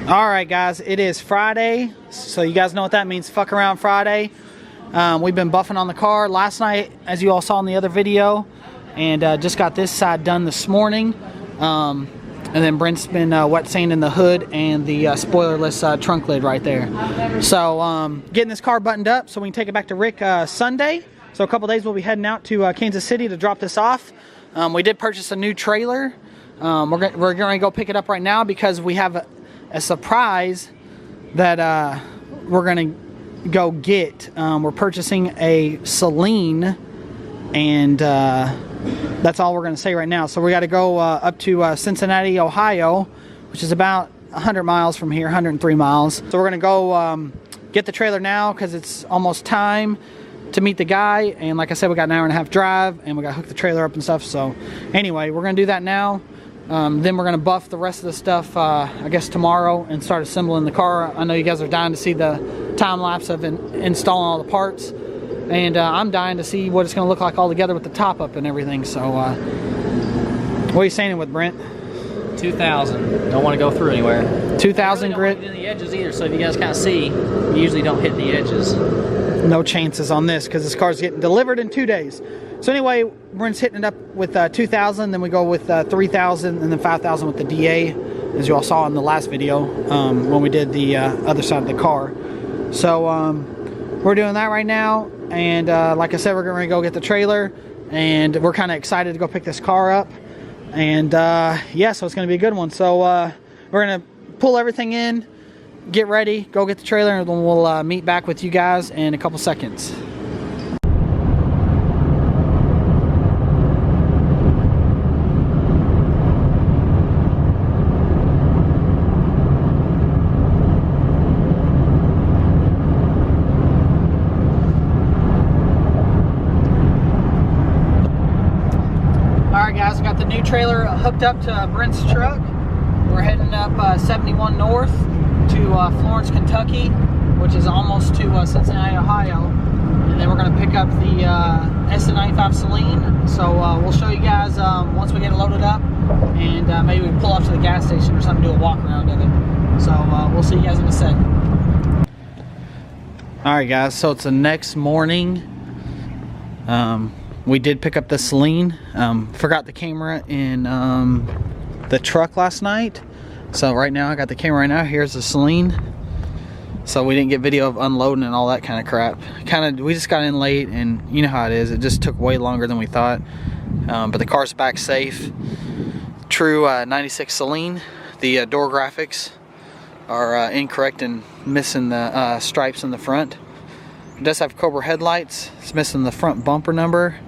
Alright guys, it is Friday, so you guys know what that means, fuck around Friday. We've been buffing on the car last night, as you all saw in the other video, and just got this side done this morning. And then Brent's been wet sanding the hood and the spoilerless trunk lid right there. So getting this car buttoned up so we can take it back to Rick Sunday. So a couple days we'll be heading out to Kansas City to drop this off. We did purchase a new trailer. We're going to go pick it up right now because we have a surprise that we're going to go get. We're purchasing a Saleen, and that's all we're going to say right now. So we got to go up to Cincinnati, Ohio, which is about 100 miles from here, 103 miles. So we're going to go get the trailer now because it's almost time to meet the guy. And like I said, we got an hour-and-a-half drive, and we got to hook the trailer up and stuff. So anyway, we're going to do that now. Then we're going to buff the rest of the stuff, I guess, tomorrow and start assembling the car. I know you guys are dying to see the time-lapse of installing all the parts. And I'm dying to see what it's going to look like all together with the top up and everything. So, what are you saying with Brent? 2,000. Don't want to go through anywhere. 2,000 grit? Don't want to get in the edges either, so if you guys kind of see, you usually don't hit the edges. No chances on this because this car's getting delivered in 2 days. So anyway, Brent's hitting it up with 2,000, then we go with 3,000, and then 5,000 with the DA, as you all saw in the last video when we did the other side of the car. So we're doing that right now, and like I said, we're going to go get the trailer, and we're kind of excited to go pick this car up. And yeah, so it's going to be a good one. So we're going to pull everything in, get ready, go get the trailer, and then we'll meet back with you guys in a couple seconds. Alright guys, we got the new trailer hooked up to Brent's truck. We're heading up 71 North to Florence, Kentucky, which is almost to Cincinnati, Ohio. And then we're going to pick up the SN95 Saleen. So we'll show you guys once we get it loaded up, and maybe we can pull off to the gas station or something, do a walk around of it. So we'll see you guys in a sec. Alright guys, so it's the next morning. We did pick up the Saleen. Forgot the camera in the truck last night. So right now I got the camera right now. Here's the Saleen. So we didn't get video of unloading and all that kind of crap. We just got in late, and you know how it is. It just took way longer than we thought. But the car's back safe. True 96 Saleen. The door graphics are incorrect and missing the stripes in the front. It does have Cobra headlights. It's missing the front bumper number.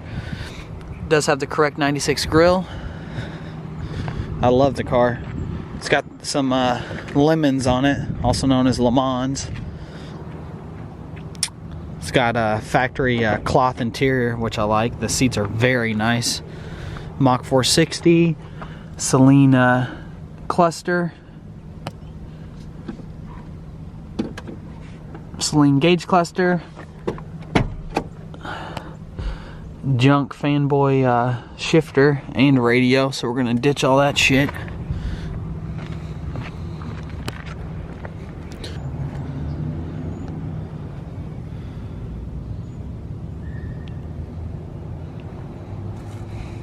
It does have the correct 96 grille. I love the car. It's got some lemons on it, also known as Le Mans. It's got a factory cloth interior, which I like. The seats are very nice. Mach 460, Saleen cluster, Saleen gauge cluster, junk fanboy shifter and radio, so we're gonna ditch all that shit.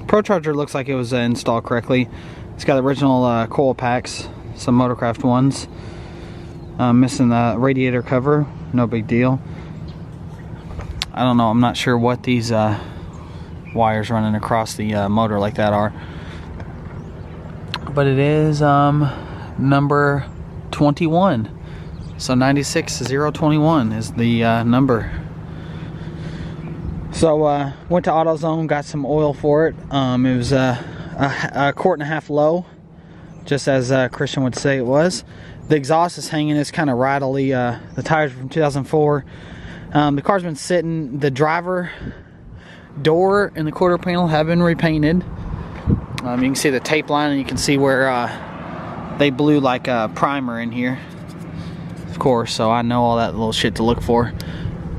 Procharged looks like it was installed correctly. It's got the original coil packs, some Motorcraft ones. Missing the radiator cover, no big deal. I don't know, I'm not sure what these wires running across the motor like that are. But it is number 21. So 96021 is the number. So went to AutoZone, got some oil for it. It was a quart and a half low, just as Christian would say it was. The exhaust is hanging, it's kind of rattly. The tires are from 2004. The car's been sitting. The driver door and the quarter panel have been repainted. You can see the tape line, and you can see where they blew like a primer in here, of course, so I know all that little shit to look for.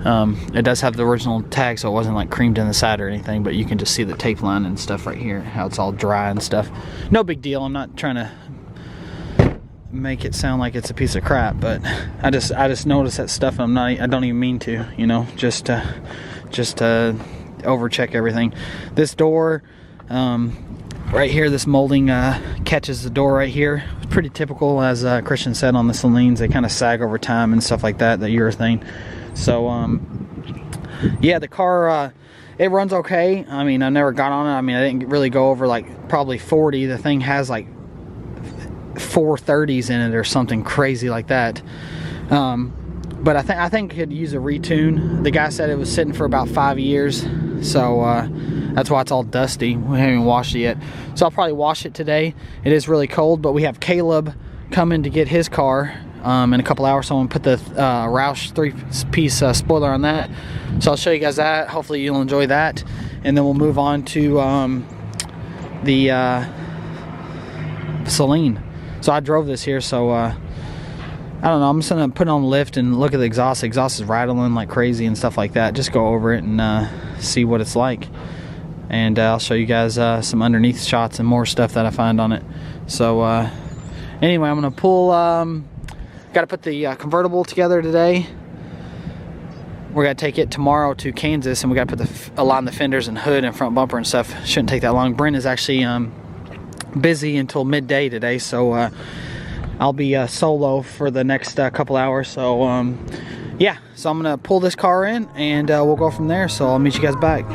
It does have the original tag, so it wasn't like creamed in the side or anything, but you can just see the tape line and stuff right here, how it's all dry and stuff. No big deal. I'm not trying to make it sound like it's a piece of crap, but I just noticed that stuff. I don't even mean to, you know, just to over check everything. This door right here, this molding catches the door right here. It's pretty typical, as Christian said, on the Saleens. They kind of sag over time and stuff like that, the urethane. So yeah, the car it runs okay. I mean, I never got on it. I mean, I didn't really go over like probably 40. The thing has like 430s in it or something crazy like that. But I think it could use a retune. The guy said it was sitting for about 5 years, so that's why it's all dusty. We haven't even washed it yet, so I'll probably wash it today. It is really cold, but we have Caleb coming to get his car in a couple hours, so I'm gonna put the Roush 3-piece spoiler on that. So I'll show you guys that. Hopefully you'll enjoy that, and then we'll move on to the Saleen. So I drove this here, so I don't know, I'm just gonna put it on the lift and look at the exhaust. The exhaust is rattling like crazy and stuff like that. Just go over it and see what it's like. And I'll show you guys some underneath shots and more stuff that I find on it. So anyway, I'm gonna pull, gotta put the convertible together today. We're gonna take it tomorrow to Kansas, and we gotta put align the fenders and hood and front bumper and stuff. Shouldn't take that long. Brent is actually busy until midday today, so I'll be solo for the next couple hours. So yeah, so I'm gonna pull this car in, and we'll go from there. So I'll meet you guys back.